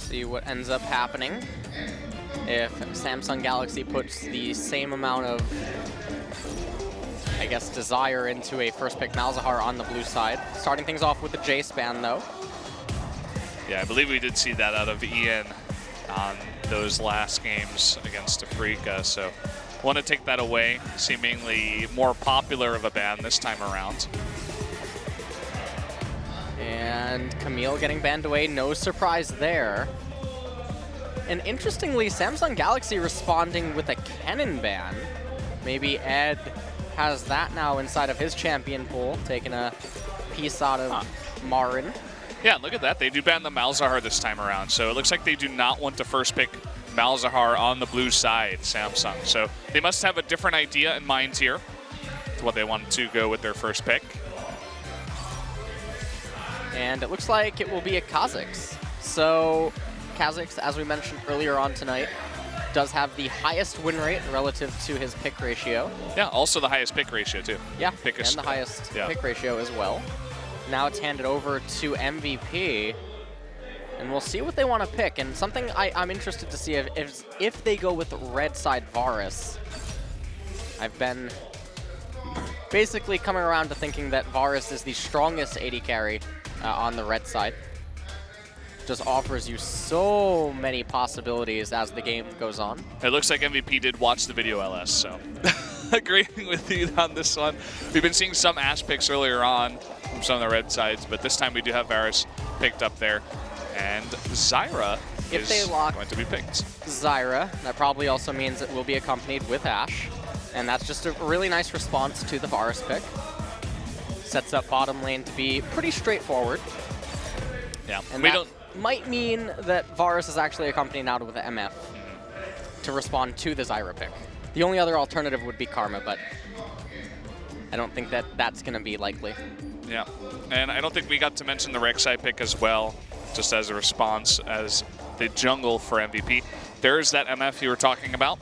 See what ends up happening if Samsung Galaxy puts the same amount of, I guess, desire into a first pick Malzahar on the blue side. Starting things off with the Jace ban, though. Yeah, I believe we did see that out of Ian on those last games against Afrika, so want to take that away. Seemingly more popular of a ban this time around. And Camille getting banned away, no surprise there. And interestingly, Samsung Galaxy responding with a Kennen ban. Maybe Ed has that now inside of his champion pool, taking a piece out of Marin. Yeah, look at that. They do ban the Malzahar this time around, so it looks like they do not want to first pick Malzahar on the blue side, Samsung. So they must have a different idea in mind here to what they want to go with their first pick. And it looks like it will be a Kha'Zix. So Kha'Zix, as we mentioned earlier on tonight, does have the highest win rate relative to his pick ratio. Yeah, also the highest pick ratio too. Yeah, and the highest pick ratio as well. Now it's handed over to MVP, and we'll see what they want to pick. And something I'm interested to see if they go with red side Varus. I've been basically coming around to thinking that Varus is the strongest AD carry on the red side. Just offers you so many possibilities as the game goes on. It looks like MVP did watch the video LS, so agreeing with you on this one. We've been seeing some Ashe picks earlier on from some of the red sides, but this time we do have Varus picked up there. And Zyra is going to be picked. Zyra, that probably also means it will be accompanied with Ashe. And that's just a really nice response to the Varus pick. Sets up bottom lane to be pretty straightforward. Yeah, and that might mean that Varus is actually accompanied now with the MF to respond to the Zyra pick. The only other alternative would be Karma, but I don't think that that's going to be likely. Yeah, and I don't think we got to mention the Rek'Sai pick as well, just as a response as the jungle for MVP. There's that MF you were talking about.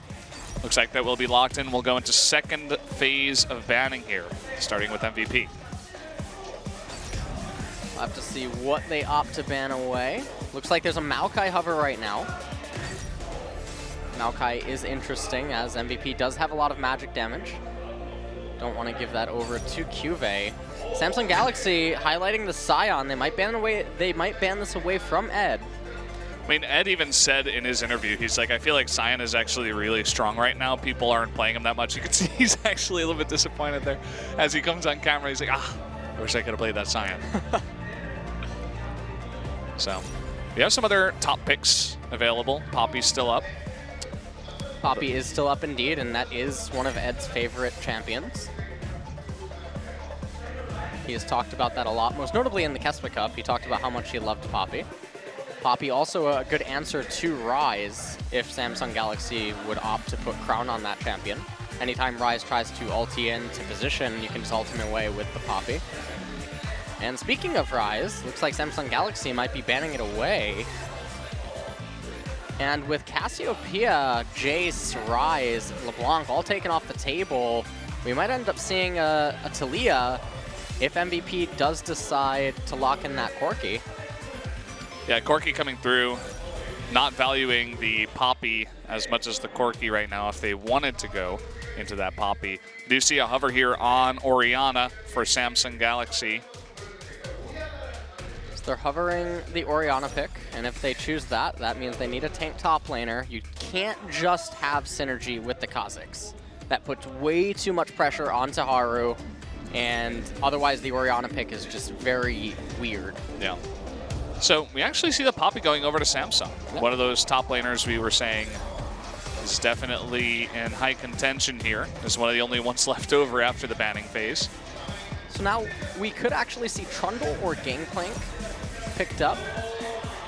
Looks like that will be locked in. We'll go into second phase of banning here, starting with MVP. We'll have to see what they opt to ban away. Looks like there's a Maokai hover right now. Maokai is interesting, as MVP does have a lot of magic damage. Don't want to give that over to Cuvee. Samsung Galaxy highlighting the Scion. They might ban this away from Ed. I mean, Ed even said in his interview, he's like, I feel like Scion is actually really strong right now. People aren't playing him that much. You can see he's actually a little bit disappointed there. As he comes on camera, he's like, I wish I could have played that Scion. So, we have some other top picks available. Poppy's still up. Poppy is still up indeed, and that is one of Ed's favorite champions. He has talked about that a lot, most notably in the Kespa Cup. He talked about how much he loved Poppy. Poppy also a good answer to Ryze if Samsung Galaxy would opt to put Crown on that champion. Anytime Ryze tries to ulti in to position, you can just ult him away with the Poppy. And speaking of Ryze, looks like Samsung Galaxy might be banning it away. And with Cassiopeia, Jace, Ryze, LeBlanc all taken off the table, we might end up seeing a Taliyah if MVP does decide to lock in that Corki. Yeah, Corki coming through, not valuing the Poppy as much as the Corki right now if they wanted to go into that Poppy. Do see a hover here on Orianna for Samsung Galaxy. So they're hovering the Orianna pick, and if they choose that, that means they need a tank top laner. You can't just have synergy with the Kha'Zix. That puts way too much pressure onto Haru, and otherwise the Orianna pick is just very weird. Yeah. So we actually see the Poppy going over to Samsung. Yep. One of those top laners we were saying is definitely in high contention here. Is one of the only ones left over after the banning phase. So now we could actually see Trundle or Gangplank picked up.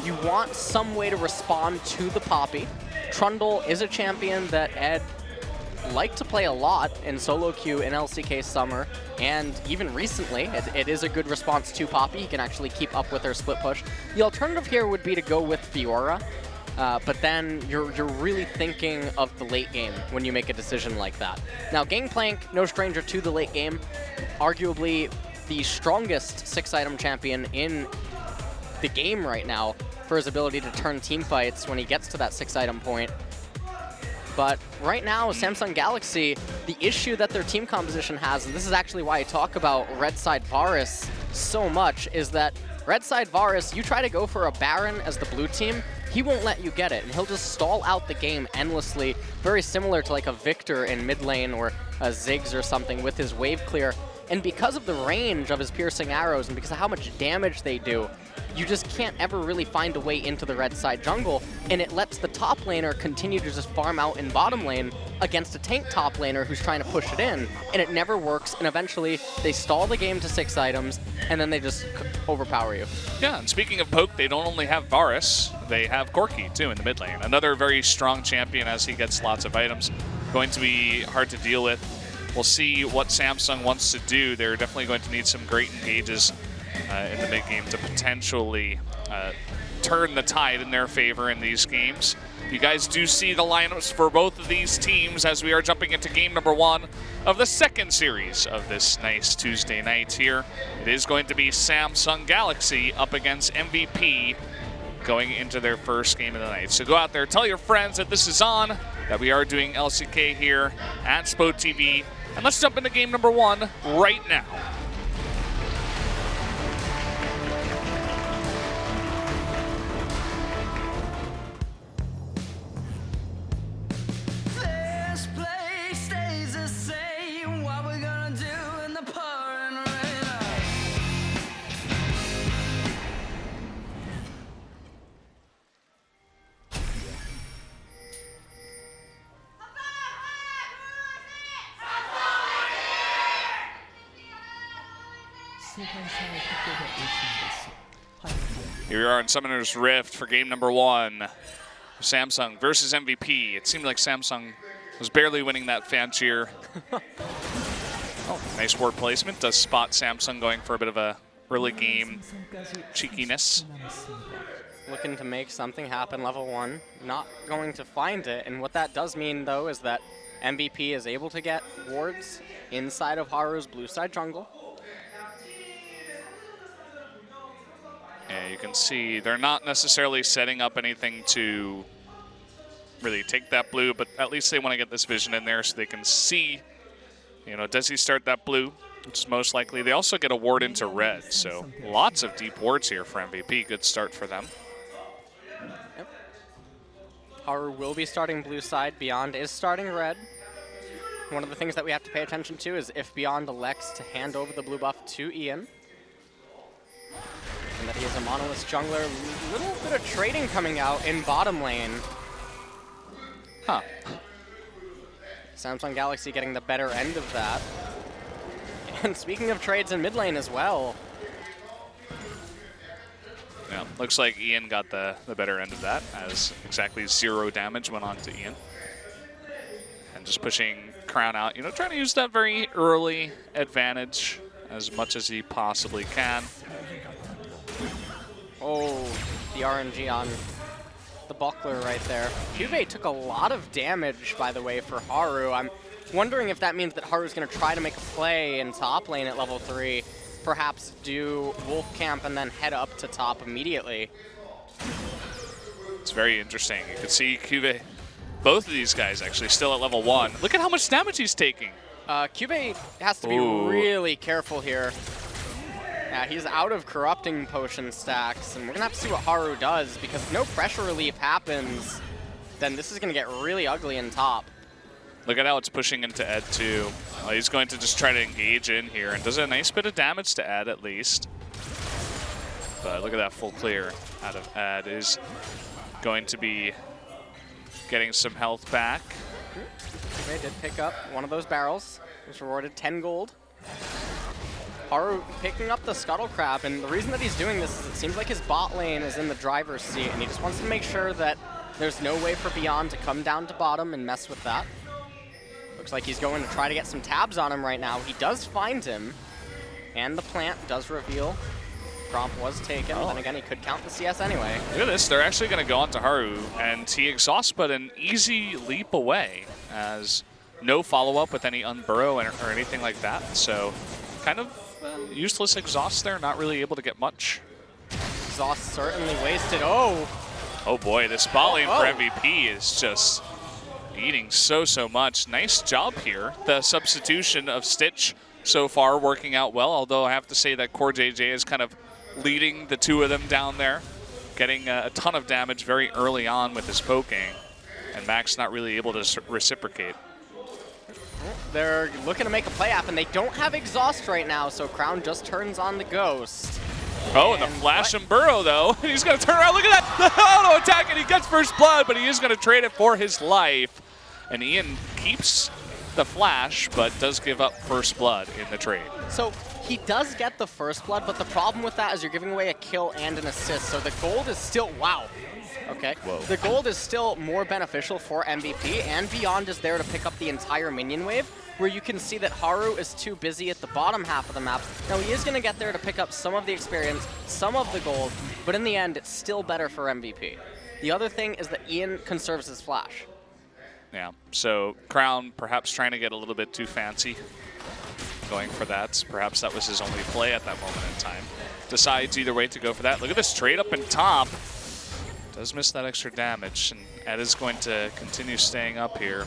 You want some way to respond to the Poppy. Trundle is a champion that Ed liked to play a lot in solo queue in LCK Summer, and even recently, it is a good response to Poppy. He can actually keep up with her split push. The alternative here would be to go with Fiora, but then you're really thinking of the late game when you make a decision like that. Now, Gangplank, no stranger to the late game, arguably the strongest 6-item champion in the game right now. for his ability to turn team fights when he gets to that 6-item point. But right now, Samsung Galaxy, the issue that their team composition has, and this is actually why I talk about Red Side Varus so much, is that Red Side Varus, you try to go for a Baron as the blue team, he won't let you get it, and he'll just stall out the game endlessly, very similar to like a Victor in mid lane or a Ziggs or something with his wave clear. And because of the range of his piercing arrows and because of how much damage they do, you just can't ever really find a way into the red side jungle, and it lets the top laner continue to just farm out in bottom lane against a tank top laner who's trying to push it in, and it never works, and eventually they stall the game to 6 items, and then they just overpower you. Yeah, and speaking of poke, they don't only have Varus, they have Corki too in the mid lane. Another very strong champion as he gets lots of items. Going to be hard to deal with. We'll see what Samsung wants to do. They're definitely going to need some great engages in the mid game to potentially turn the tide in their favor in these games. You guys do see the lineups for both of these teams as we are jumping into game number 1 of the second series of this nice Tuesday night here. It is going to be Samsung Galaxy up against MVP going into their first game of the night. So go out there, tell your friends that this is on, that we are doing LCK here at Spo TV. And let's jump into game number 1 right now. This place stays the same. What we're gonna do in the pouring rain. Here we are in Summoner's Rift for game number 1. Samsung versus MVP. It seemed like Samsung was barely winning that fan cheer. Oh, nice ward placement. Does spot Samsung going for a bit of a early game cheekiness. Looking to make something happen level 1, not going to find it, and what that does mean though is that MVP is able to get wards inside of Haru's blue side jungle. Yeah, you can see they're not necessarily setting up anything to really take that blue, but at least they want to get this vision in there so they can see, you know, does he start that blue, which is most likely. They also get a ward into red, so lots of deep wards here for MVP. Good start for them. Yep. Haru will be starting blue side, Beyond is starting red. One of the things that we have to pay attention to is if Beyond elects to hand over the blue buff to Ian, and that he is a monolith jungler. A little bit of trading coming out in bottom lane. Huh. Samsung Galaxy getting the better end of that. And speaking of trades in mid lane as well. Yeah, looks like Ian got the better end of that, as exactly 0 damage went on to Ian. And just pushing Crown out, you know, trying to use that very early advantage as much as he possibly can. Oh, the RNG on the buckler right there. Cuvee took a lot of damage, by the way, for Haru. I'm wondering if that means that Haru's going to try to make a play in top lane at level 3, perhaps do Wolf Camp and then head up to top immediately. It's very interesting. You can see Cuvee, both of these guys actually still at level 1. Look at how much damage he's taking. Cuvee has to be really careful here. Yeah, he's out of corrupting potion stacks, and we're gonna have to see what Haru does, because if no pressure relief happens, then this is gonna get really ugly in top. Look at how it's pushing into Ed too. He's going to just try to engage in here, and does a nice bit of damage to Ed at least. But look at that full clear out of Ed. Is going to be getting some health back. They did pick up one of those barrels. Was rewarded 10 gold. Haru picking up the Scuttle Crab, and the reason that he's doing this is it seems like his bot lane is in the driver's seat, and he just wants to make sure that there's no way for Beyond to come down to bottom and mess with that. Looks like he's going to try to get some tabs on him right now. He does find him, and the plant does reveal. Prompt was taken, but then again, he could count the CS anyway. Look at this, they're actually going to go on to Haru, and he exhausts but an easy leap away, as no follow-up with any unburrow or anything like that, so kind of useless exhaust there, not really able to get much. exhaust certainly wasted. Oh! Oh boy, the spot lane Oh. for MVP is just eating so much. Nice job here. The substitution of Stitch so far working out well, although I have to say that Core JJ is kind of leading the two of them down there, getting a ton of damage very early on with his poking, and Max not really able to reciprocate. They're looking to make a play happen. They don't have exhaust right now, so Crown just turns on the Ghost. Oh, and the flash and burrow, though. He's going to turn around. Look at that. The auto attack, and he gets first blood, but he is going to trade it for his life. And Ian keeps the flash, but does give up first blood in the trade. So he does get the first blood, but the problem with that is you're giving away a kill and an assist. So the gold is still, wow. Okay. Whoa. The gold is still more beneficial for MVP, and Beyond is there to pick up the entire minion wave, where you can see that Haru is too busy at the bottom half of the map. Now he is going to get there to pick up some of the experience, some of the gold, but in the end, it's still better for MVP. The other thing is that Ian conserves his flash. Yeah, so Crown perhaps trying to get a little bit too fancy, going for that. Perhaps that was his only play at that moment in time. Decides either way to go for that. Look at this trade up in top. Does miss that extra damage, and Ed is going to continue staying up here.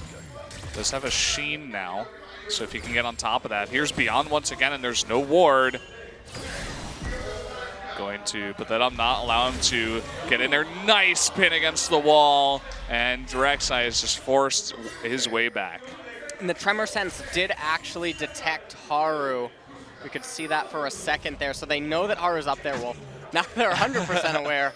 Does have a Sheen now, so if he can get on top of that. Here's Beyond once again, and there's no ward. Going to put that up, not allow him to get in there. Nice pin against the wall, and Rek'Sai has just forced his way back. And the Tremor Sense did actually detect Haru. We could see that for a second there, so they know that Haru's up there. Well, now they're 100% aware,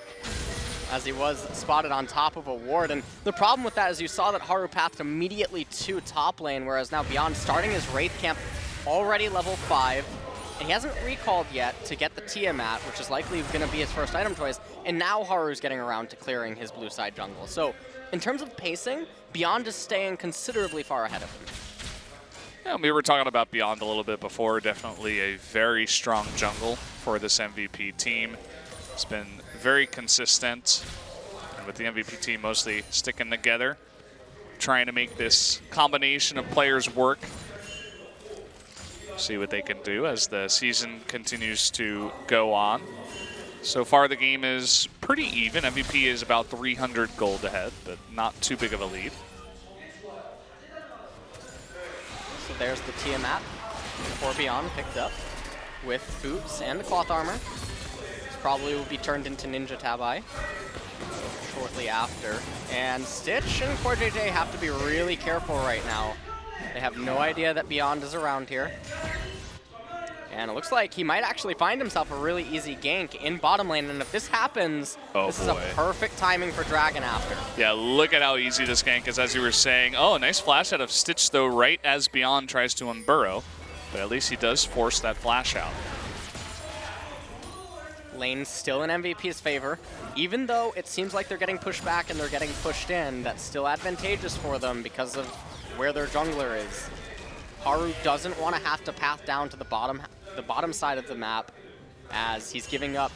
as he was spotted on top of a ward. And the problem with that is you saw that Haru pathed immediately to top lane, whereas now Beyond starting his Wraith camp already level 5. And he hasn't recalled yet to get the Tiamat, which is likely going to be his first item choice. And now Haru's getting around to clearing his blue side jungle. So in terms of pacing, Beyond is staying considerably far ahead of him. Yeah, we were talking about Beyond a little bit before. Definitely a very strong jungle for this MVP team. It's been very consistent, and with the MVP team mostly sticking together, trying to make this combination of players work. See what they can do as the season continues to go on. So far the game is pretty even. MVP is about 300 gold ahead, but not too big of a lead. So there's the Tiamat for Beyond picked up with boots and the cloth armor. This probably will be turned into Ninja Tabai shortly after. And Stitch and Core JJ have to be really careful right now. They have no idea that Beyond is around here. And it looks like he might actually find himself a really easy gank in bottom lane. And if this happens, this is a perfect timing for Dragon after. Yeah, look at how easy this gank is, as you were saying. Oh, nice flash out of Stitch, though, right as Beyond tries to unburrow. But at least he does force that flash out. Lane's still in MVP's favor. Even though it seems like they're getting pushed back and they're getting pushed in, that's still advantageous for them because of where their jungler is. Haru doesn't want to have to path down to the bottom side of the map, as he's giving up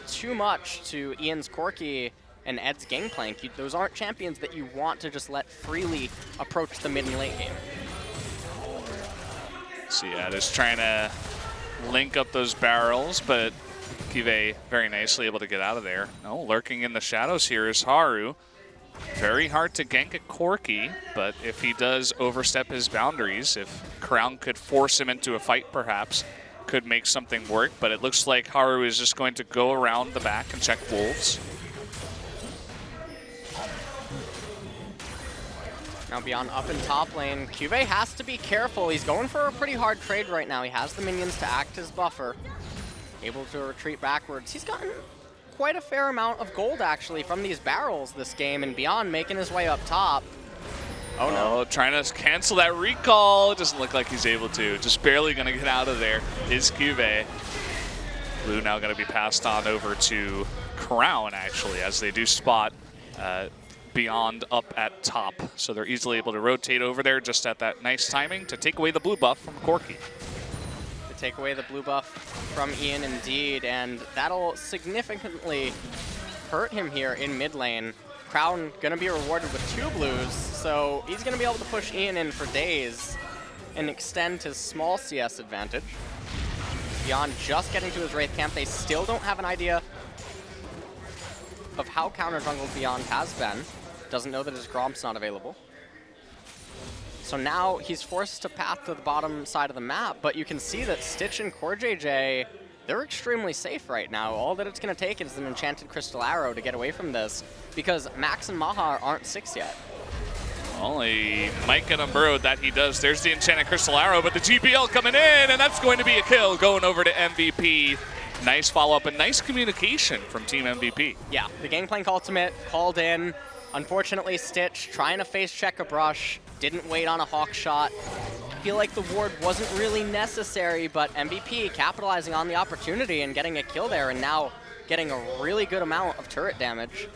too much to Ian's Corki and Ed's Gangplank. Those aren't champions that you want to just let freely approach the mid and late game. So yeah, just trying to link up those barrels, but Kive very nicely able to get out of there. Oh, lurking in the shadows here is Haru. Very hard to gank a Corki, but if he does overstep his boundaries, if Crown could force him into a fight perhaps, could make something work, but it looks like Haru is just going to go around the back and check wolves. Now Beyond up in top lane, Cuvée has to be careful. He's going for a pretty hard trade right now. He has the minions to act as buffer, able to retreat backwards. He's gotten quite a fair amount of gold actually from these barrels this game, and Beyond making his way up top. Oh no. Trying to cancel that recall. It doesn't look like he's able to. Just barely going to get out of there is Cuvée. Blue now going to be passed on over to Crown actually, as they do spot Beyond up at top. So they're easily able to rotate over there just at that nice timing to take away the blue buff from Corki. Take away the blue buff from Ian indeed, and that'll significantly hurt him here in mid lane. Crown gonna be rewarded with 2 blues, so he's gonna be able to push Ian in for days and extend his small CS advantage. Beyond just getting to his Wraith camp, they still don't have an idea of how counter-jungled Beyond has been. Doesn't know that his Gromp's not available. So now he's forced to path to the bottom side of the map, but you can see that Stitch and CoreJJ, they're extremely safe right now. All that it's going to take is an Enchanted Crystal Arrow to get away from this, because Max and Maha aren't 6 yet. Only might get him burrowed, that he does. There's the Enchanted Crystal Arrow, but the GPL coming in, and that's going to be a kill going over to MVP. Nice follow-up and nice communication from Team MVP. Yeah, the Gangplank ultimate called in. Unfortunately, Stitch trying to face check a brush, didn't wait on a hawk shot. Feel like the ward wasn't really necessary, but MVP capitalizing on the opportunity and getting a kill there, and now getting a really good amount of turret damage.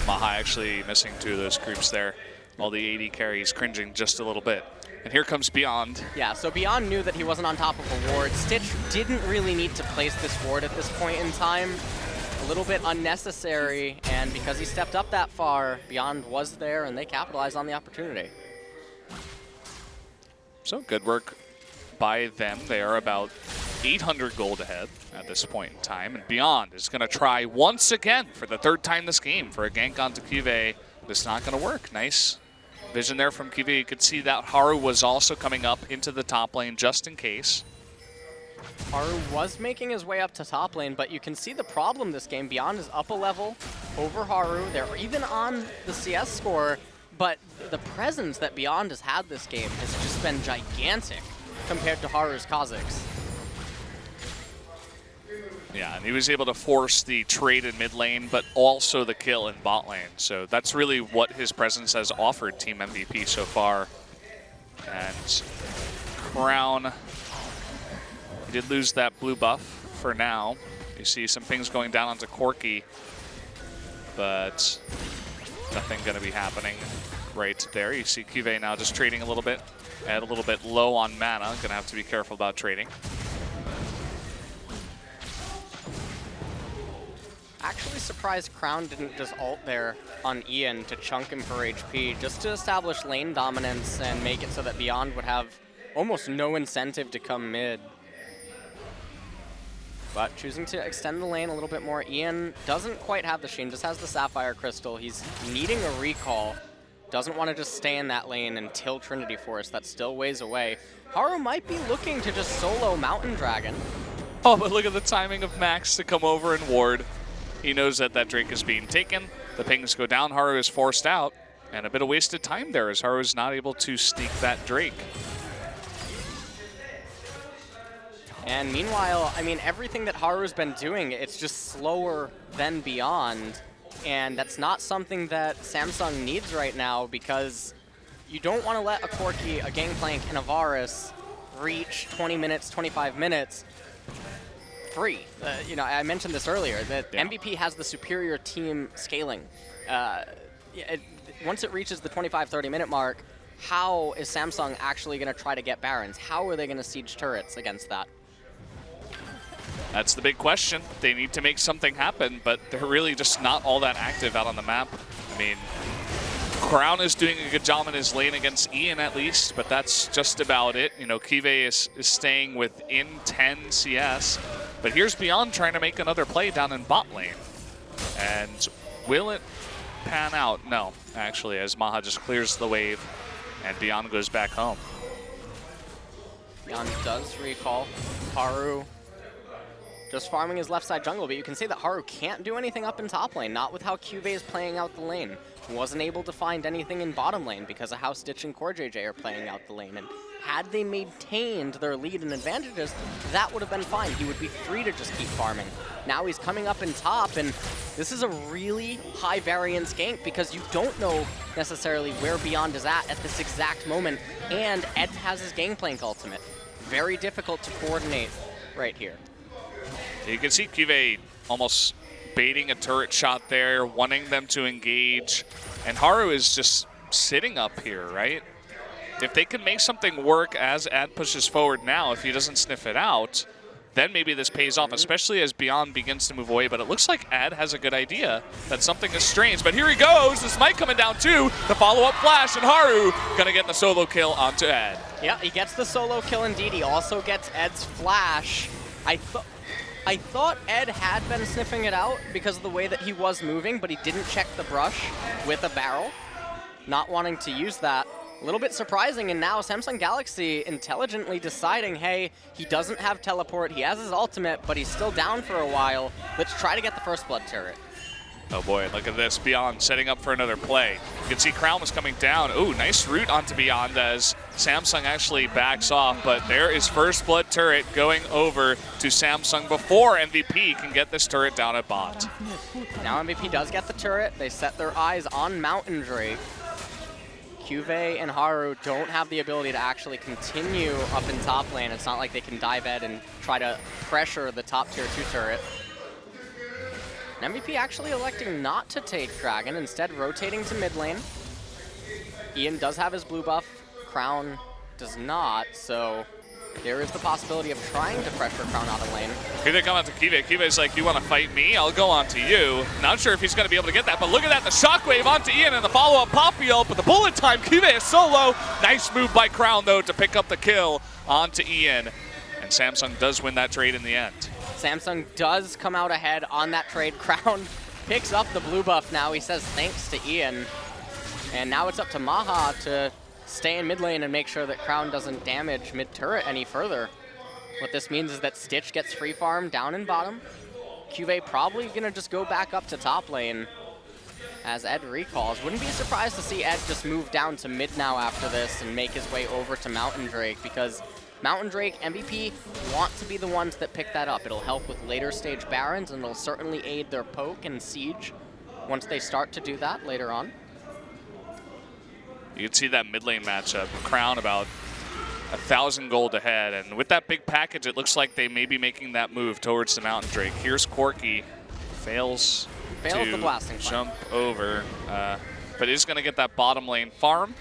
Maha actually missing 2 of those creeps there. All the AD carries cringing just a little bit. And here comes Beyond. Yeah, so Beyond knew that he wasn't on top of a ward. Stitch didn't really need to place this ward at this point in time. A little bit unnecessary, and because he stepped up that far, Beyond was there, and they capitalized on the opportunity. So good work by them. They are about 800 gold ahead at this point in time, and Beyond is going to try once again for the 3rd time this game for a gank onto Kive. It's not going to work. Nice vision there from Kive. You could see that Haru was also coming up into the top lane just in case. Haru was making his way up to top lane, but you can see the problem this game. Beyond is up a level over Haru. They're even on the CS score, but the presence that Beyond has had this game has just been gigantic compared to Haru's Kha'Zix. Yeah, and he was able to force the trade in mid lane, but also the kill in bot lane. So that's really what his presence has offered Team MVP so far. And Crown, he did lose that blue buff for now. You see some things going down onto Corki, but nothing going to be happening right there. You see Kive now just trading a little bit, and a little bit low on mana. Going to have to be careful about trading. Actually surprised Crown didn't just ult there on Ian to chunk him for HP, just to establish lane dominance and make it so that Beyond would have almost no incentive to come mid. But choosing to extend the lane a little bit more. Ian doesn't quite have the Sheen, just has the Sapphire Crystal. He's needing a recall. Doesn't want to just stay in that lane until Trinity Force. That's still ways away. Haru might be looking to just solo Mountain Dragon. Oh, but look at the timing of Max to come over and ward. He knows that that Drake is being taken. The pings go down. Haru is forced out. And a bit of wasted time there as Haru is not able to sneak that Drake. And meanwhile, I mean, everything that Haru's been doing, it's just slower than Beyond. And that's not something that Samsung needs right now, because you don't want to let a Corki, a Gangplank, and a Varus reach 20 minutes, 25 minutes free. You know, I mentioned this earlier, that MVP has the superior team scaling. Once it reaches the 25-30 minute mark, how is Samsung actually going to try to get Barons? How are they going to siege turrets against that? That's the big question. They need to make something happen, but they're really just not all that active out on the map. I mean, Crown is doing a good job in his lane against Ian at least, but that's just about it. You know, Kive is staying within 10 CS, but here's Beyond trying to make another play down in bot lane. And will it pan out? No, actually, as Maha just clears the wave and Beyond goes back home. Beyond does recall. Haru just farming his left side jungle, but you can see that Haru can't do anything up in top lane, not with how Cuvée is playing out the lane. Wasn't able to find anything in bottom lane because of how Stitch and CoreJJ are playing out the lane. And had they maintained their lead and advantages, that would have been fine. He would be free to just keep farming. Now he's coming up in top, and this is a really high variance gank because you don't know necessarily where Beyond is at this exact moment, and Ed has his Gangplank ultimate. Very difficult to coordinate right here. You can see Cuvée almost baiting a turret shot there, wanting them to engage. And Haru is just sitting up here, right? If they can make something work as Ad pushes forward now, if he doesn't sniff it out, then maybe this pays off, especially as Beyond begins to move away. But it looks like Ad has a good idea that something is strange. But here he goes. This might coming down too. The follow-up flash, and Haru gonna get the solo kill onto I thought Ed had been sniffing it out because of the way that he was moving, but he didn't check the brush with a barrel, not wanting to use that. A little bit surprising, and now Samsung Galaxy intelligently deciding, hey, he doesn't have teleport, he has his ultimate, but he's still down for a while. Let's try to get the first blood turret. Oh boy, look at this. Beyond setting up for another play. You can see Crown was coming down. Ooh, nice route onto Beyond as Samsung actually backs off, but there is first blood turret going over to Samsung before MVP can get this turret down at bot. Now MVP does get the turret. They set their eyes on Mountain Drake. Cuvee and Haru don't have the ability to actually continue up in top lane. It's not like they can dive Ed and try to pressure the top tier 2 turret. And MVP actually electing not to take Dragon, instead rotating to mid lane. Ian does have his blue buff, Crown does not, so there is the possibility of trying to pressure Crown out of lane. Here they come out to Cuvee. Cuvee's like, you want to fight me? I'll go on to you. Not sure if he's going to be able to get that, but look at that, the shockwave onto Ian and the follow-up Poppy ult, but the bullet time, Cuvee is solo. Nice move by Crown, though, to pick up the kill onto Ian. And Samsung does win that trade in the end. Samsung does come out ahead on that trade. Crown picks up the blue buff now. He says thanks to Ian. And now it's up to Maha to stay in mid lane and make sure that Crown doesn't damage mid turret any further. What this means is that Stitch gets free farm down in bottom. Cuvee probably gonna just go back up to top lane as Ed recalls. Wouldn't be surprised to see Ed just move down to mid now after this and make his way over to Mountain Drake, because Mountain Drake, MVP want to be the ones that pick that up. It'll help with later stage Barons, and it'll certainly aid their poke and siege once they start to do that later on. You can see that mid lane matchup. Crown about 1,000 gold ahead, and with that big package, it looks like they may be making that move towards the Mountain Drake. Here's Corki, fails to the blasting jump over, but is going to get that bottom lane farm,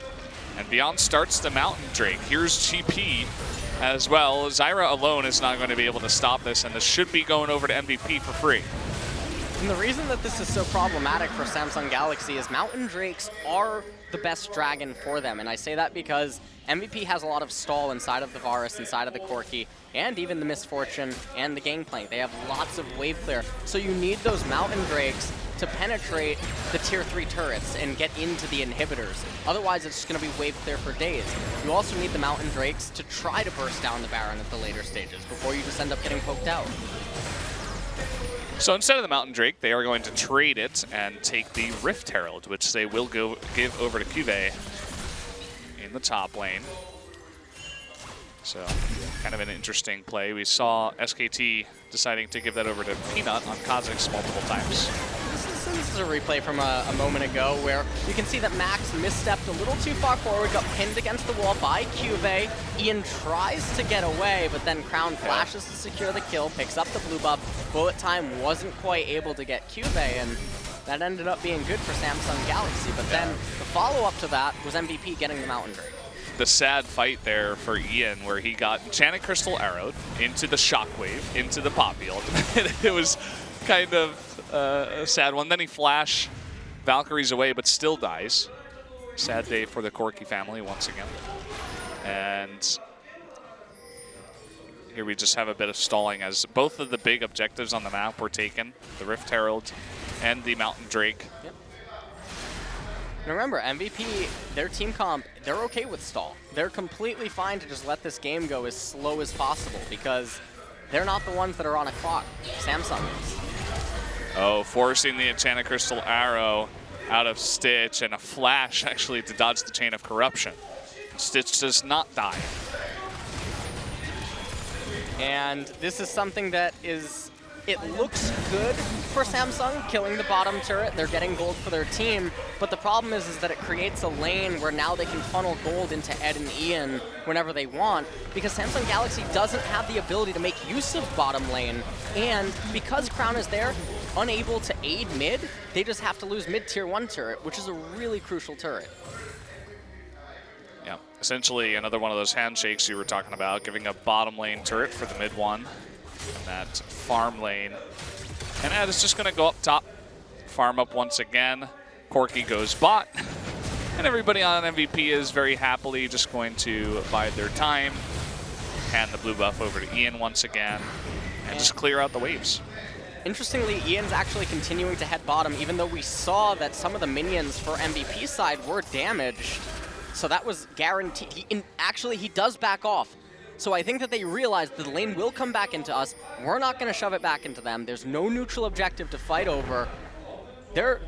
and Beyond starts the Mountain Drake. Here's GP as well. Zyra alone is not going to be able to stop this, and this should be going over to MVP for free. And the reason that this is so problematic for Samsung Galaxy is Mountain Drakes are the best dragon for them, and I say that because MVP has a lot of stall inside of the Varus, inside of the Corki, and even the Misfortune and the Gangplank. They have lots of wave clear, so you need those Mountain Drakes to penetrate the tier 3 turrets and get into the inhibitors. Otherwise, it's just going to be wave clear for days. You also need the Mountain Drakes to try to burst down the Baron at the later stages before you just end up getting poked out. So instead of the Mountain Drake, they are going to trade it and take the Rift Herald, which they will give over to Cuvee in the top lane. So kind of an interesting play. We saw SKT deciding to give that over to Peanut on Kha'Zix multiple times. This is a replay from a moment ago where you can see that Max misstepped a little too far forward, got pinned against the wall by Cuvee. Ian tries to get away, but then Crown flashes to secure the kill, picks up the blue buff. Bullet time wasn't quite able to get Cuvee, and that ended up being good for Samsung Galaxy. But then the follow-up to that was MVP getting the Mountain Drake. The sad fight there for Ian, where he got Enchanted Crystal arrowed into the Shockwave, into the Poppy ultimate. It was kind of a sad one. Then he flash Valkyries away, but still dies. Sad day for the Corki family once again. And here we just have a bit of stalling as both of the big objectives on the map were taken, the Rift Herald and the Mountain Drake. Yep. And remember, MVP, their team comp, they're okay with stall. They're completely fine to just let this game go as slow as possible because they're not the ones that are on a clock. Samsung is. Oh, forcing the Enchanted Crystal arrow out of Stitch, and a flash actually to dodge the Chain of Corruption. Stitch does not die. And this is something that it looks good for Samsung, killing the bottom turret. They're getting gold for their team, but the problem is that it creates a lane where now they can funnel gold into Ed and Ian whenever they want, because Samsung Galaxy doesn't have the ability to make use of bottom lane, and because Crown is there, unable to aid mid, they just have to lose mid tier 1 turret, which is a really crucial turret. Yeah, essentially another one of those handshakes you were talking about, giving a bottom lane turret for the mid one. And that farm lane. And Ed is just going to go up top, farm up once again. Corki goes bot. And everybody on MVP is very happily just going to bide their time. Hand the blue buff over to Ian once again. and just clear out the waves. Interestingly, Ian's actually continuing to head bottom, even though we saw that some of the minions for MVP side were damaged. So that was guaranteed. He does back off. So I think that they realized the lane will come back into us. We're not going to shove it back into them. There's no neutral objective to fight over. They're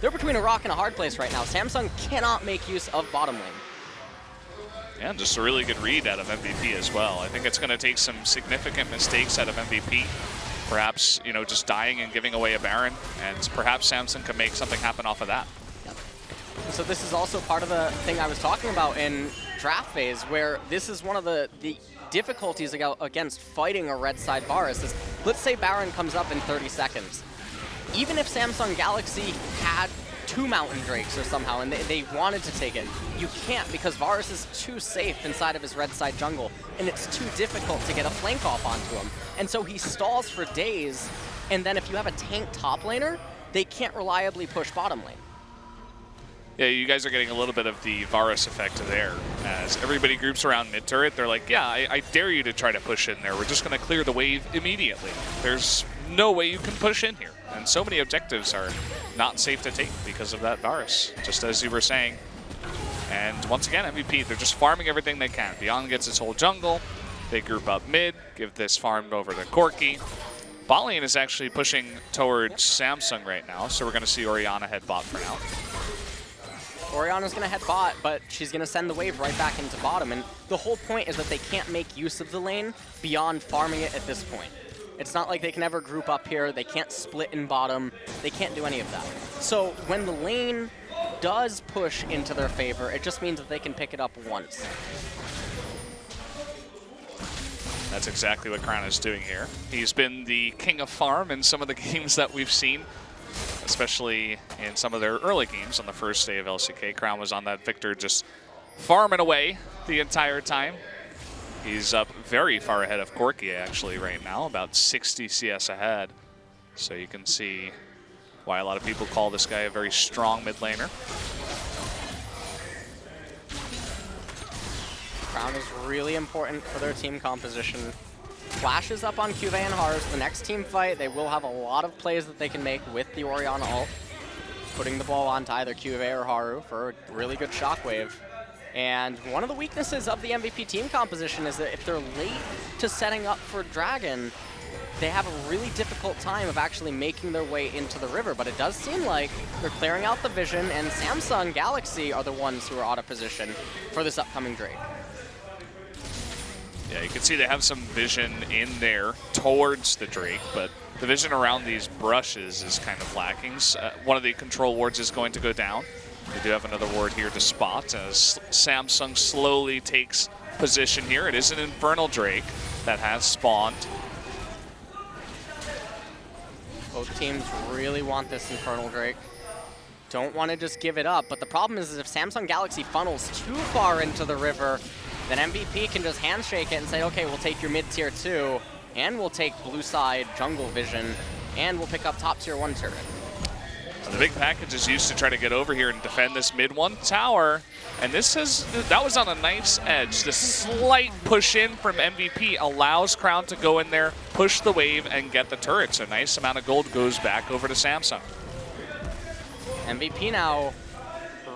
between a rock and a hard place right now. Samsung cannot make use of bottom lane. Yeah, just a really good read out of MVP as well. I think it's going to take some significant mistakes out of MVP. Perhaps, you know, just dying and giving away a Baron, and perhaps Samsung can make something happen off of that. Yep. So this is also part of the thing I was talking about in draft phase, where this is one of the difficulties against fighting a red side Varus is, let's say Baron comes up in 30 seconds. Even if Samsung Galaxy had 2 Mountain Drakes or somehow, and they wanted to take it, you can't because Varus is too safe inside of his red side jungle, and it's too difficult to get a flank off onto him. And so he stalls for days, and then if you have a tank top laner, they can't reliably push bottom lane. Yeah, you guys are getting a little bit of the Varus effect there. As everybody groups around mid turret, they're like, yeah, I dare you to try to push in there. We're just going to clear the wave immediately. There's no way you can push in here. And so many objectives are not safe to take because of that Varus, just as you were saying. And once again, MVP, they're just farming everything they can. Beyond gets its whole jungle. They group up mid, give this farm over to Corki. Bot lane is actually pushing towards Samsung right now, so we're going to see Orianna head bot for now. Orianna's going to head bot, but she's going to send the wave right back into bottom. And the whole point is that they can't make use of the lane beyond farming it at this point. It's not like they can ever group up here. They can't split in bottom. They can't do any of that. So when the lane does push into their favor, it just means that they can pick it up once. That's exactly what Crown is doing here. He's been the king of farm in some of the games that we've seen, especially in some of their early games on the first day of LCK. Crown was on that Victor just farming away the entire time. He's up very far ahead of Corki actually right now, about 60 CS ahead. So you can see why a lot of people call this guy a very strong mid laner. Crown is really important for their team composition. Flash is up on Cuvée and Hars. The next team fight, they will have a lot of plays that they can make with the Orianna ult, putting the ball onto either Cuvée or Haru for a really good shockwave. And one of the weaknesses of the MVP team composition is that if they're late to setting up for Dragon, they have a really difficult time of actually making their way into the river. But it does seem like they're clearing out the vision, and Samsung Galaxy are the ones who are out of position for this upcoming Drake. Yeah, you can see they have some vision in there towards the Drake, but the vision around these brushes is kind of lacking. One of the control wards is going to go down. We do have another ward here to spot as Samsung slowly takes position here. It is an Infernal Drake that has spawned. Both teams really want this Infernal Drake. Don't want to just give it up, but the problem is if Samsung Galaxy funnels too far into the river, then MVP can just handshake it and say, okay, we'll take your mid-tier 2, and we'll take blue side jungle vision, and we'll pick up top tier 1 turret. The big package is used to try to get over here and defend this mid 1 tower. And that was on a nice edge. The slight push in from MVP allows Crown to go in there, push the wave, and get the turret. So a nice amount of gold goes back over to Samsung. MVP now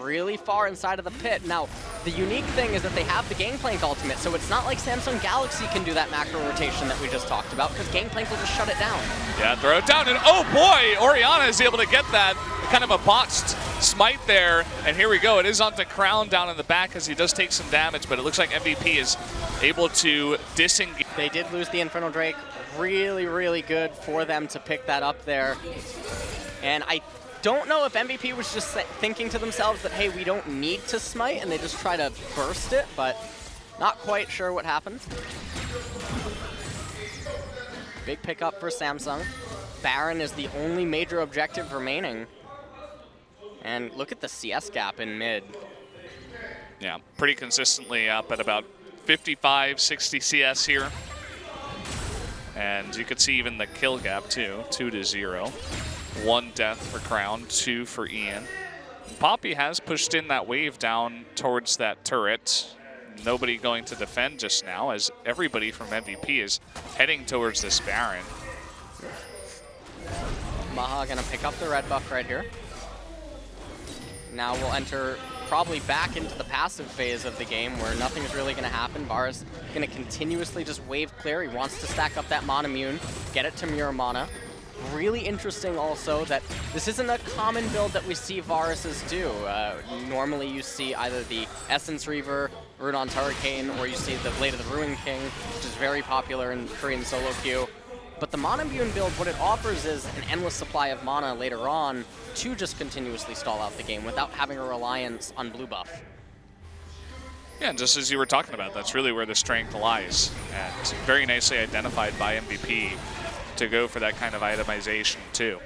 really far inside of the pit. Now, the unique thing is that they have the Gangplank ultimate, so it's not like Samsung Galaxy can do that macro rotation that we just talked about, because Gangplank will just shut it down. Yeah, throw it down, and oh boy, Orianna is able to get that. Kind of a botched smite there, and here we go. It is onto Crown down in the back as he does take some damage, but it looks like MVP is able to disengage. They did lose the Infernal Drake. Really, really good for them to pick that up there. And I don't know if MVP was just thinking to themselves that, hey, we don't need to smite, and they just try to burst it, but not quite sure what happened. Big pickup for Samsung. Baron is the only major objective remaining. And look at the CS gap in mid. Yeah, pretty consistently up at about 55, 60 CS here. And you could see even the kill gap too, 2-0. 1 death for Crown, 2 for Ian. Poppy has pushed in that wave down towards that turret. nobody going to defend just now, as everybody from MVP is heading towards this Baron. Maha gonna pick up the red buff right here. Now we'll enter probably back into the passive phase of the game where nothing's really gonna happen. Varus gonna continuously just wave clear. He wants to stack up that Monomune, get it to Mirror Mana. Really interesting also that this isn't a common build that we see Varuses do. Normally you see either the Essence Reaver, Runon's Hurricane, or you see the Blade of the Ruin King, which is very popular in Korean solo queue. But the Monomune build, what it offers is an endless supply of mana later on to just continuously stall out the game without having a reliance on blue buff. Yeah, and just as you were talking about, that's really where the strength lies. And very nicely identified by MVP to go for that kind of itemization too.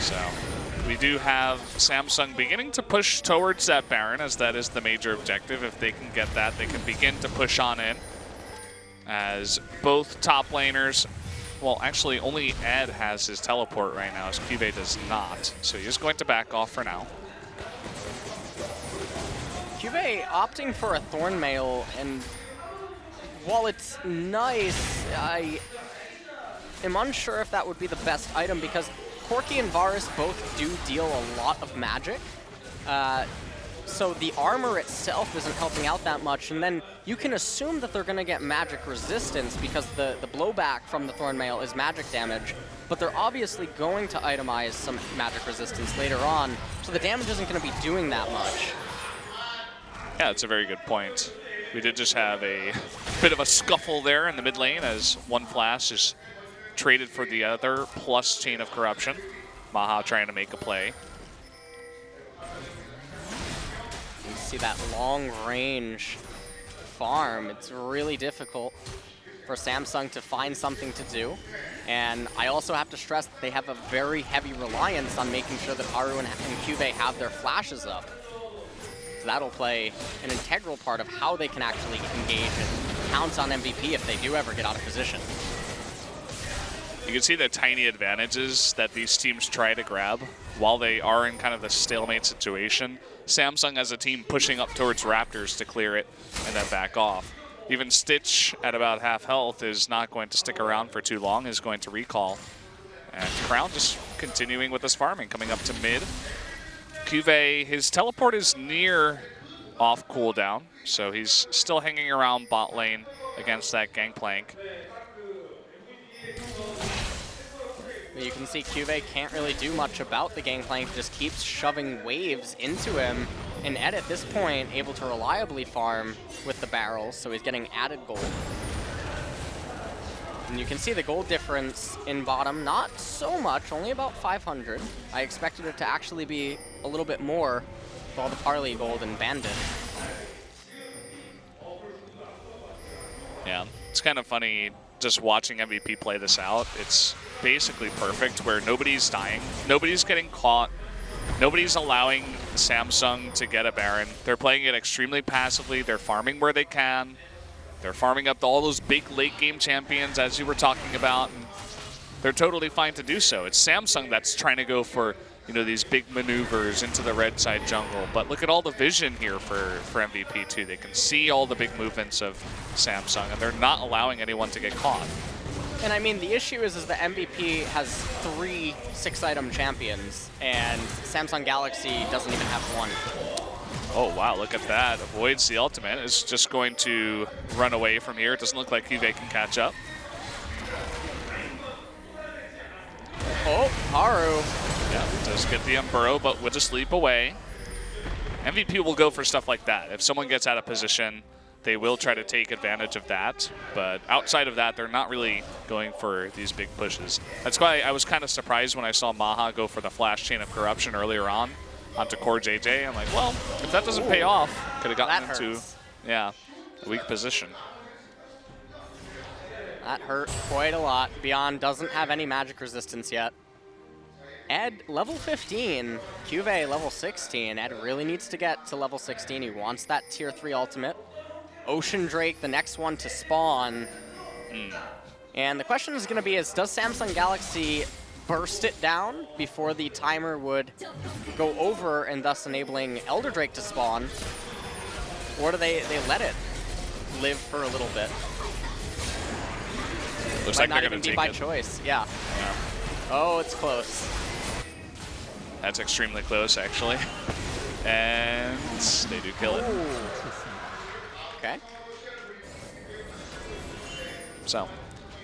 So we do have Samsung beginning to push towards that Baron, as that is the major objective. If they can get that, they can begin to push on in. As both top laners, well, actually only Ed has his teleport right now, as Cuvée does not. So he's going to back off for now. Cuvée opting for a Thornmail, and while it's nice, I am unsure if that would be the best item because Corki and Varus both do deal a lot of magic. So the armor itself isn't helping out that much, and then you can assume that they're going to get magic resistance because the blowback from the Thornmail is magic damage, but they're obviously going to itemize some magic resistance later on, so the damage isn't going to be doing that much. Yeah, that's a very good point. We did just have a bit of a scuffle there in the mid lane as one flash is traded for the other, plus Chain of Corruption. Maha trying to make a play. You see that long range farm. It's really difficult for Samsung to find something to do. And I also have to stress that they have a very heavy reliance on making sure that Haru and Cuvée have their flashes up. So that'll play an integral part of how they can actually engage and pounce on MVP if they do ever get out of position. You can see the tiny advantages that these teams try to grab while they are in kind of the stalemate situation. Samsung as a team pushing up towards Raptors to clear it and then back off. Even Stitch at about half health is not going to stick around for too long, is going to recall. And Crown just continuing with his farming, coming up to mid. Cuvée, his teleport is near off cooldown, so he's still hanging around bot lane against that Gangplank. You can see Cuvée can't really do much about the Gangplank, just keeps shoving waves into him. And Ed at this point able to reliably farm with the barrels, so he's getting added gold. And you can see the gold difference in bottom, not so much, only about 500. I expected it to actually be a little bit more with all the Parley gold and Bandit. Yeah, it's kind of funny just watching MVP play this out. It's basically perfect where nobody's dying, nobody's getting caught, nobody's allowing Samsung to get a Baron. They're playing it extremely passively. They're farming where they can. They're farming up all those big late game champions as you were talking about. And they're totally fine to do so. It's Samsung that's trying to go for, you know, these big maneuvers into the red side jungle. But look at all the vision here for MVP too. They can see all the big movements of Samsung, and they're not allowing anyone to get caught. And I mean, the issue is the MVP has 3 6-item champions, and Samsung Galaxy doesn't even have one. Oh, wow, look at that. Avoids the ultimate. Is just going to run away from here. It doesn't look like Cuvée can catch up. Oh, Haru. Yeah, does get the Umburrow, but will just leap away. MVP will go for stuff like that. If someone gets out of position, they will try to take advantage of that. But outside of that, they're not really going for these big pushes. That's why I was kind of surprised when I saw Maha go for the flash Chain of Corruption earlier on onto Core JJ. I'm like, well, if that doesn't pay off, could have gotten into, yeah, a weak position. That hurt quite a lot. Beyond doesn't have any magic resistance yet. Ed, level 15. Cuvée, level 16. Ed really needs to get to level 16. He wants that tier 3 ultimate. Ocean Drake, the next one to spawn. And the question is going to be is, does Samsung Galaxy burst it down before the timer would go over and thus enabling Elder Drake to spawn? Or do they let it live for a little bit? Looks Might like not they're even going to be take by it. choice. Yeah. Yeah. Oh, it's close. That's extremely close, actually. And they do kill it. Okay. So,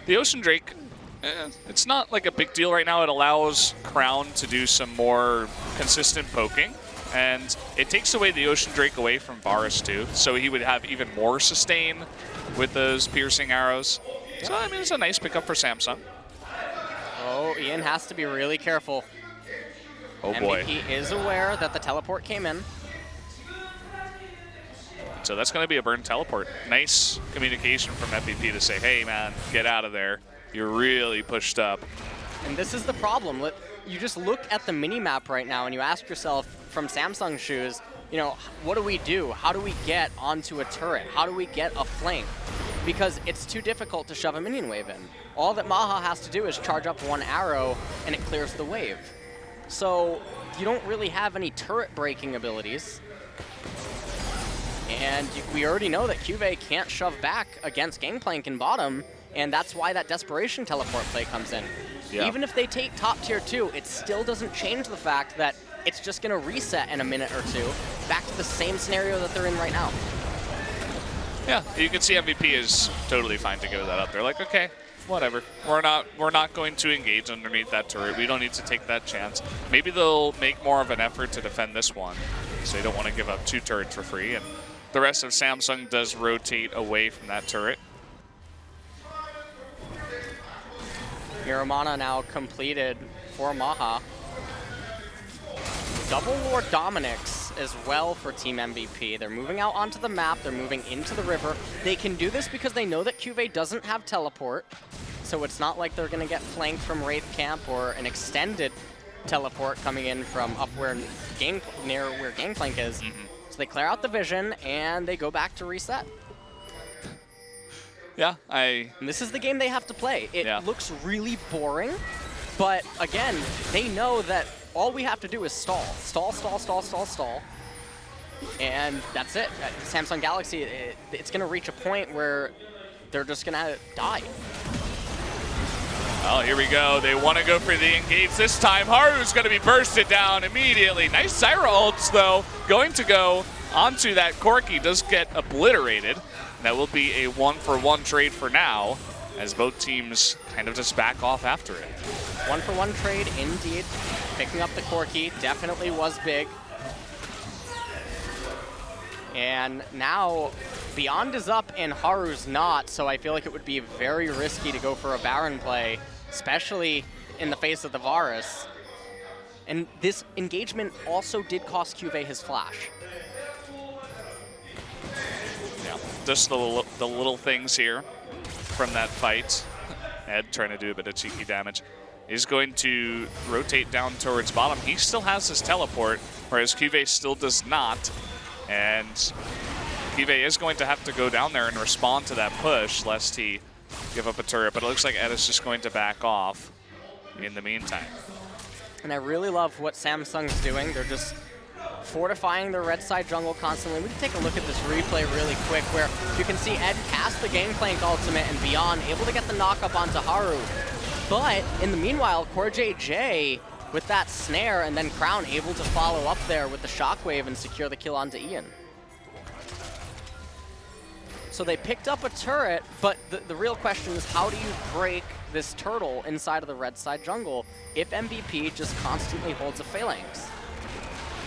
the Ocean Drake, it's not like a big deal right now. It allows Crown to do some more consistent poking, and it takes away the Ocean Drake away from Varus too, so he would have even more sustain with those piercing arrows. So, I mean, it's a nice pickup for Samsung. Oh, Ian has to be really careful. Oh boy. MVP is aware that the teleport came in. So that's going to be a burn teleport. Nice communication from MVP to say, hey man, get out of there. You're really pushed up. And this is the problem. You just look at the mini-map right now and you ask yourself, from Samsung's shoes, you know, what do we do? How do we get onto a turret? How do we get a flank? Because it's too difficult to shove a minion wave in. All that Maha has to do is charge up one arrow and it clears the wave. So you don't really have any turret breaking abilities. And we already know that Cuvée can't shove back against Gangplank in bottom, and that's why that Desperation teleport play comes in. Yeah. Even if they take top tier 2, it still doesn't change the fact that it's just going to reset in a minute or two back to the same scenario that they're in right now. Yeah, you can see MVP is totally fine to give that up. They're like, okay, whatever. We're not going to engage underneath that turret. We don't need to take that chance. Maybe they'll make more of an effort to defend this one, so they don't want to give up 2 turrets for free. And the rest of Samsung does rotate away from that turret. Miramana now completed for Maha. Double War Dominix as well for Team MVP. They're moving out onto the map. They're moving into the river. They can do this because they know that Cuvée doesn't have teleport. So it's not like they're going to get flanked from Wraith Camp or an extended teleport coming in from up near where Gangplank is. So they clear out the vision and they go back to reset. Yeah, And this is the game they have to play. It looks really boring, but again, they know that all we have to do is stall. Stall, stall, stall, stall, stall. And that's it. Samsung Galaxy, it's going to reach a point where they're just going to die. Oh, here we go. They want to go for the engage this time. Haru's going to be bursted down immediately. Nice Zyra ults, though. Going to go onto that Corki. Does get obliterated. That will be a 1-for-1 trade for now, as both teams kind of just back off after it. 1-for-1 trade, indeed. Picking up the Corki definitely was big. And now, Beyond is up and Haru's not, so I feel like it would be very risky to go for a Baron play, especially in the face of the Varus. And this engagement also did cost Cuvée his flash. Yeah, just the little things here from that fight. Ed trying to do a bit of cheeky damage. He's going to rotate down towards bottom. He still has his teleport, whereas Cuvée still does not. And Cuvée is going to have to go down there and respond to that push, lest he give up a turret. But it looks like Ed is just going to back off in the meantime. And I really love what Samsung's doing. They're just fortifying their red side jungle constantly. We can take a look at this replay really quick where you can see Ed cast the Gangplank ultimate and Beyond able to get the knock up onto Haru. But in the meanwhile, CoreJJ with that snare and then Crown able to follow up there with the shockwave and secure the kill onto Ian. So they picked up a turret, but the real question is how do you break this turtle inside of the red side jungle if MVP just constantly holds a phalanx?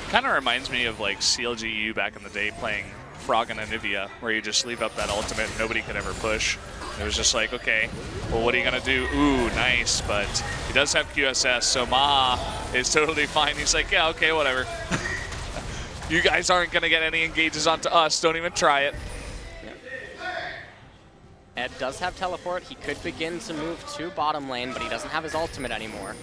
Kind of reminds me of like CLG EU back in the day playing Frog and Anivia, where you just leave up that ultimate and nobody could ever push. It was just like, okay, well, what are you going to do? Ooh, nice, but he does have QSS, so Ma is totally fine. He's like, yeah, okay, whatever. You guys aren't going to get any engages onto us. Don't even try it. Ed does have teleport. He could begin to move to bottom lane, but he doesn't have his ultimate anymore.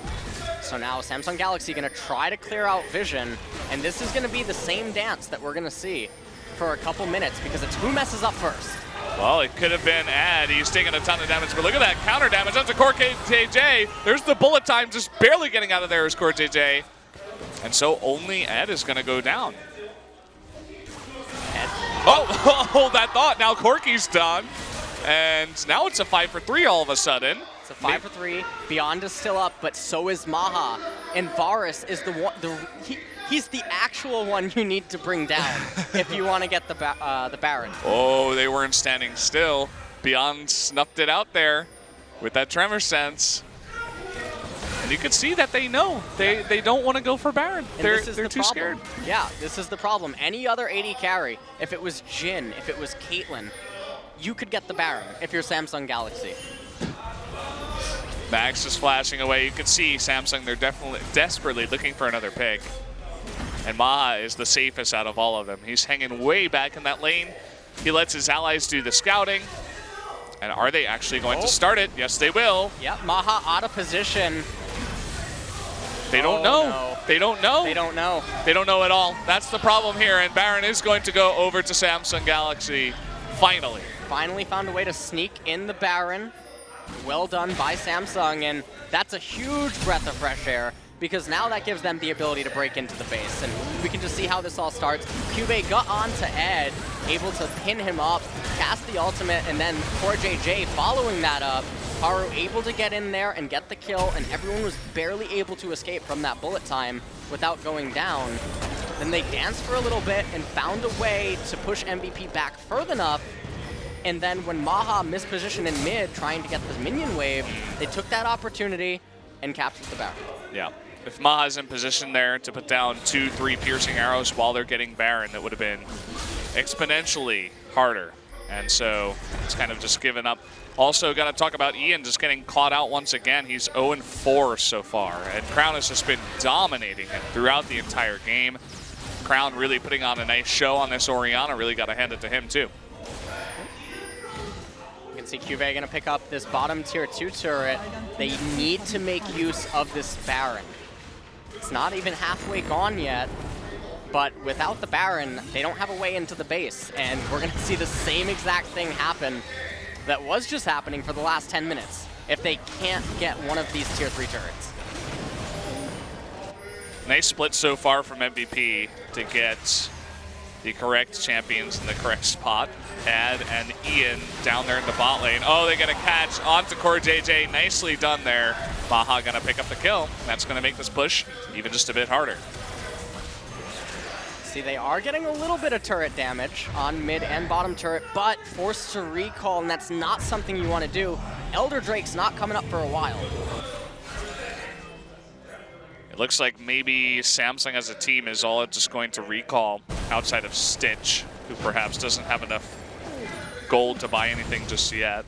So now Samsung Galaxy going to try to clear out vision, and this is going to be the same dance that we're going to see for a couple minutes because it's who messes up first. Well, it could have been Ed. He's taking a ton of damage, but look at that counter damage onto CoreJJ. There's the bullet time just barely getting out of there is CoreJJ. And so only Ed is going to go down. Ed Oh, hold that thought. Now Corky's done. And now it's a 5 for 3 all of a sudden. It's a 5 for 3. Beyond is still up, but so is Maha. And Varus is the one. He's the actual one you need to bring down if you want to get the Baron. Oh, they weren't standing still. Beyond snuffed it out there with that tremor sense. And you can see that they know. They don't want to go for Baron. They're too scared. Yeah, this is the problem. Any other AD carry, if it was Jhin, if it was Caitlyn, you could get the Baron if you're Samsung Galaxy. Max is flashing away. You can see Samsung, they're definitely desperately looking for another pick. And Maha is the safest out of all of them. He's hanging way back in that lane. He lets his allies do the scouting. And are they actually going to start it? Yes, they will. Yep, Maha out of position. They don't know. No. They don't know. They don't know. They don't know at all. That's the problem here. And Baron is going to go over to Samsung Galaxy finally. Finally found a way to sneak in the Baron. Well done by Samsung, and that's a huge breath of fresh air because now that gives them the ability to break into the base, and we can just see how this all starts. Cube got onto Ed, able to pin him up, cast the ultimate, and then poor JJ following that up. Haru able to get in there and get the kill, and everyone was barely able to escape from that bullet time without going down. Then they danced for a little bit and found a way to push MVP back further enough. And then when Maha mispositioned in mid trying to get the minion wave, they took that opportunity and captured the Baron. Yeah. If Maha's in position there to put down 2-3 piercing arrows while they're getting Baron, that would have been exponentially harder. And so it's kind of just given up. Also got to talk about Ian just getting caught out once again. He's 0-4 so far. And Crown has just been dominating him throughout the entire game. Crown really putting on a nice show on this Orianna. Really got to hand it to him too. You can see Cube gonna pick up this bottom tier 2 turret. They need to make use of this Baron. It's not even halfway gone yet, but without the Baron, they don't have a way into the base. And we're gonna see the same exact thing happen that was just happening for the last 10 minutes if they can't get one of these tier 3 turrets. Nice split so far from MVP to get the correct champions in the correct spot. Ad and Ian down there in the bot lane. Oh, they get a catch onto Core JJ. Nicely done there. Maha gonna pick up the kill. That's gonna make this push even just a bit harder. See, they are getting a little bit of turret damage on mid and bottom turret, but forced to recall, and that's not something you want to do. Elder Drake's not coming up for a while. It looks like maybe Samsung as a team is all just going to recall outside of Stitch, who perhaps doesn't have enough gold to buy anything just yet.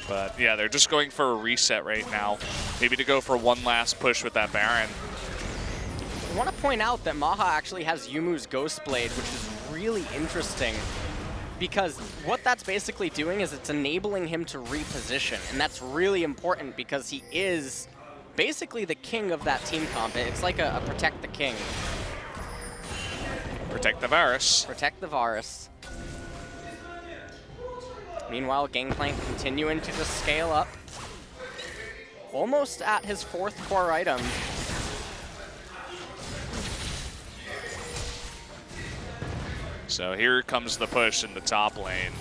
But yeah, they're just going for a reset right now. Maybe to go for one last push with that Baron. I want to point out that Maha actually has Yumu's Ghost Blade, which is really interesting because what that's basically doing is it's enabling him to reposition, and that's really important because he is basically the king of that team comp. It's like a protect the king. Protect the Varus. Protect the Varus. Meanwhile, Gangplank continuing to just scale up. Almost at his 4th core item. So here comes the push in the top lane.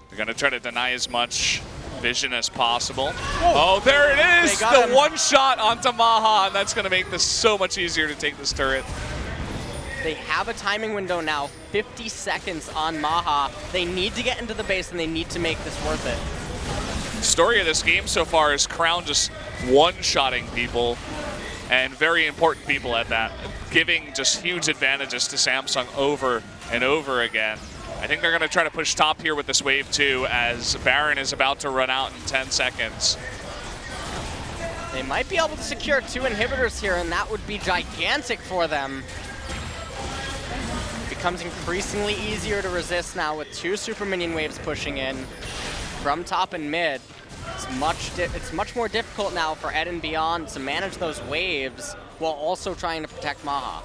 They're going to try to deny as much vision as possible. Whoa. Oh, there it is! The one shot onto Maha, and that's going to make this so much easier to take this turret. They have a timing window now, 50 seconds on Maha. They need to get into the base, and they need to make this worth it. The story of this game so far is Crown just one-shotting people, and very important people at that, giving just huge advantages to Samsung over and over again. I think they're going to try to push top here with this wave too, as Baron is about to run out in 10 seconds. They might be able to secure 2 inhibitors here, and that would be gigantic for them. It becomes increasingly easier to resist now with 2 super minion waves pushing in from top and mid. It's much more difficult now for Ed and Beyond to manage those waves while also trying to protect Maha.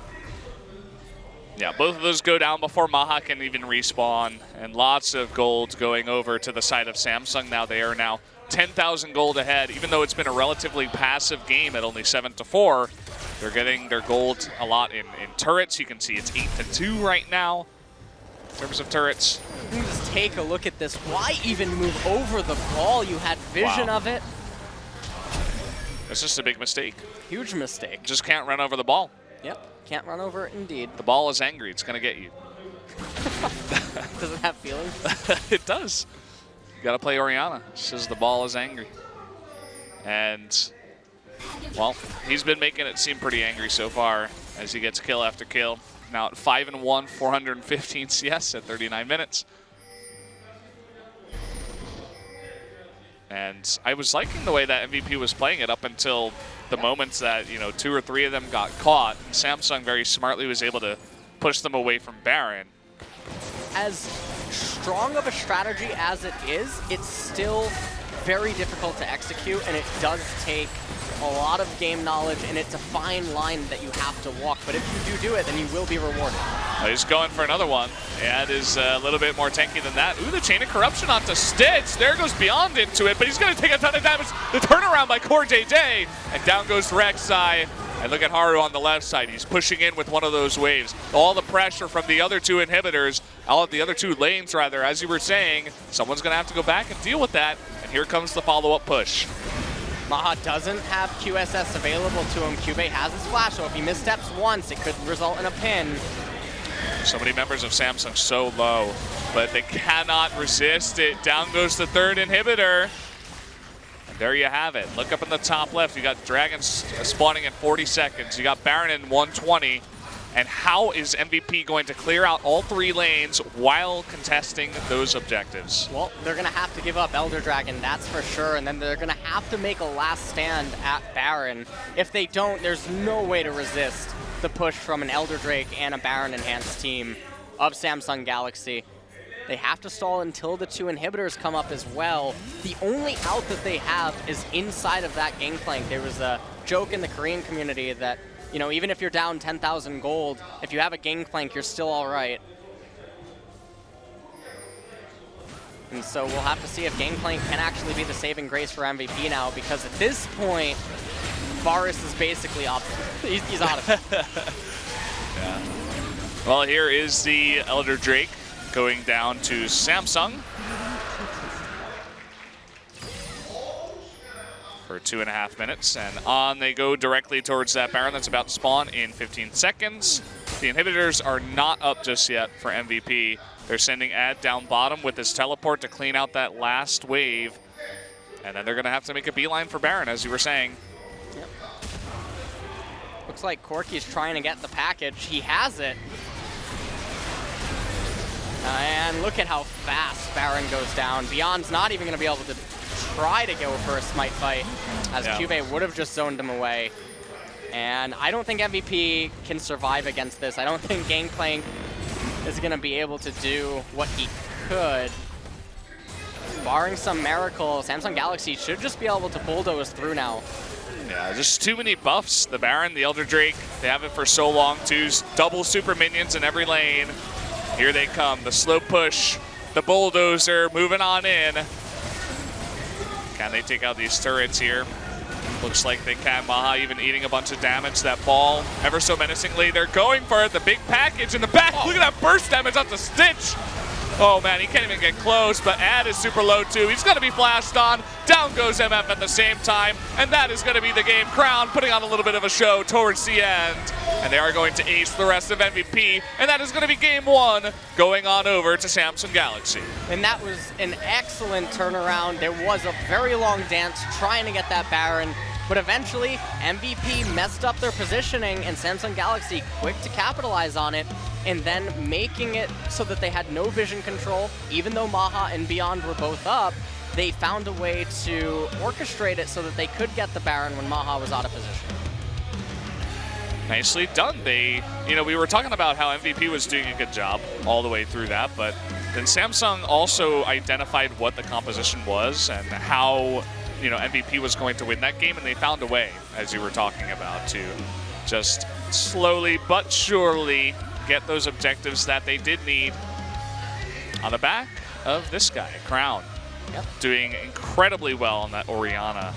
Yeah, both of those go down before Maha can even respawn, and lots of gold going over to the side of Samsung now. They are now 10,000 gold ahead, even though it's been a relatively passive game at only 7-4. They're getting their gold a lot in turrets. You can see it's 8-2 right now. in terms of turrets. You can just take a look at this. Why even move over the ball? You had vision of it. It's just a big mistake. Huge mistake. Just can't run over the ball. Yep, can't run over it indeed. The ball is angry. It's going to get you. Does it have feelings? It does. You got to play Orianna. She says the ball is angry. And, well, he's been making it seem pretty angry so far as he gets kill after kill. Now at 5-1, 415 CS at 39 minutes. And I was liking the way that MVP was playing it up until the moments that, you know, 2 or 3 of them got caught. Samsung very smartly was able to push them away from Baron. As strong of a strategy as it is, it's still very difficult to execute, and it does take a lot of game knowledge, and it's a fine line that you have to walk. But if you do it, then you will be rewarded. Oh, he's going for another one. Ad is a little bit more tanky than that. Ooh, the Chain of Corruption onto Stitch. There goes Beyond into it, but he's going to take a ton of damage. The turnaround by Core JJ, and down goes Rek'Sai. And look at Haru on the left side. He's pushing in with one of those waves. All the pressure from the other 2 inhibitors, all of the other 2 lanes, rather, as you were saying. Someone's going to have to go back and deal with that. And here comes the follow-up push. Maha doesn't have QSS available to him. Cube has his flash, so if he missteps once, it could result in a pin. So many members of Samsung so low, but they cannot resist it. Down goes the 3rd inhibitor. And there you have it. Look up in the top left. You got Dragons spawning in 40 seconds. You got Baron in 120. And how is MVP going to clear out all 3 lanes while contesting those objectives? Well, they're going to have to give up Elder Dragon, that's for sure, and then they're going to have to make a last stand at Baron. If they don't, there's no way to resist the push from an Elder Drake and a Baron-enhanced team of Samsung Galaxy. They have to stall until the 2 inhibitors come up as well. The only out that they have is inside of that gangplank. There was a joke in the Korean community that, you know, even if you're down 10,000 gold, if you have a gangplank, you're still all right. And so we'll have to see if gangplank can actually be the saving grace for MVP now, because at this point, Varus is basically up. He's out of it. Yeah. Well, here is the Elder Drake going down to Samsung for 2.5 minutes, and on they go directly towards that Baron that's about to spawn in 15 seconds. The inhibitors are not up just yet for MVP. They're sending Ad down bottom with his teleport to clean out that last wave, and then they're going to have to make a beeline for Baron, as you were saying. Yep. Looks like Corky's trying to get the package. He has it. And look at how fast Baron goes down. Beyond's not even going to be able to try to go for a smite fight, as Cube would have just zoned him away. And I don't think MVP can survive against this. I don't think Gangplank is going to be able to do what he could. Barring some miracle, Samsung Galaxy should just be able to bulldoze through now. Yeah, just too many buffs. The Baron, the Elder Drake, they have it for so long too. Double super minions in every lane. Here they come, the slow push, the bulldozer moving on in. Can they take out these turrets here? Looks like they can. Maha even eating a bunch of damage. That ball, ever so menacingly, they're going for it. The big package in the back. Look at that burst damage off the Stitch. Oh man, he can't even get close, but Ad is super low too. He's gonna be flashed on. Down goes MF at the same time, and that is gonna be the game. Crown putting on a little bit of a show towards the end. And they are going to ace the rest of MVP, and that is gonna be game 1, going on over to Samsung Galaxy. And that was an excellent turnaround. There was a very long dance trying to get that Baron, but eventually MVP messed up their positioning, and Samsung Galaxy quick to capitalize on it, and then making it so that they had no vision control. Even though Maha and Beyond were both up, they found a way to orchestrate it so that they could get the Baron when Maha was out of position. Nicely done. We were talking about how MVP was doing a good job all the way through that, but then Samsung also identified what the composition was and how, MVP was going to win that game, and they found a way, as you were talking about, to just slowly but surely get those objectives that they did need on the back of this guy, Crown. Yep. Doing incredibly well on that Orianna.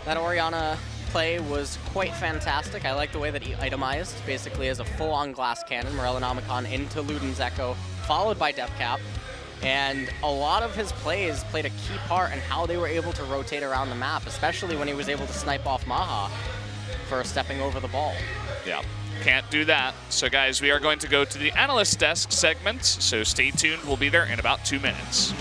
That Orianna play was quite fantastic. I like the way that he itemized, basically as a full-on glass cannon, Morellonomicon into Luden's Echo, followed by Deathcap. And a lot of his plays played a key part in how they were able to rotate around the map, especially when he was able to snipe off Maha for stepping over the ball. Yeah, can't do that. So guys, we are going to go to the analyst desk segment, so stay tuned. We'll be there in about 2 minutes.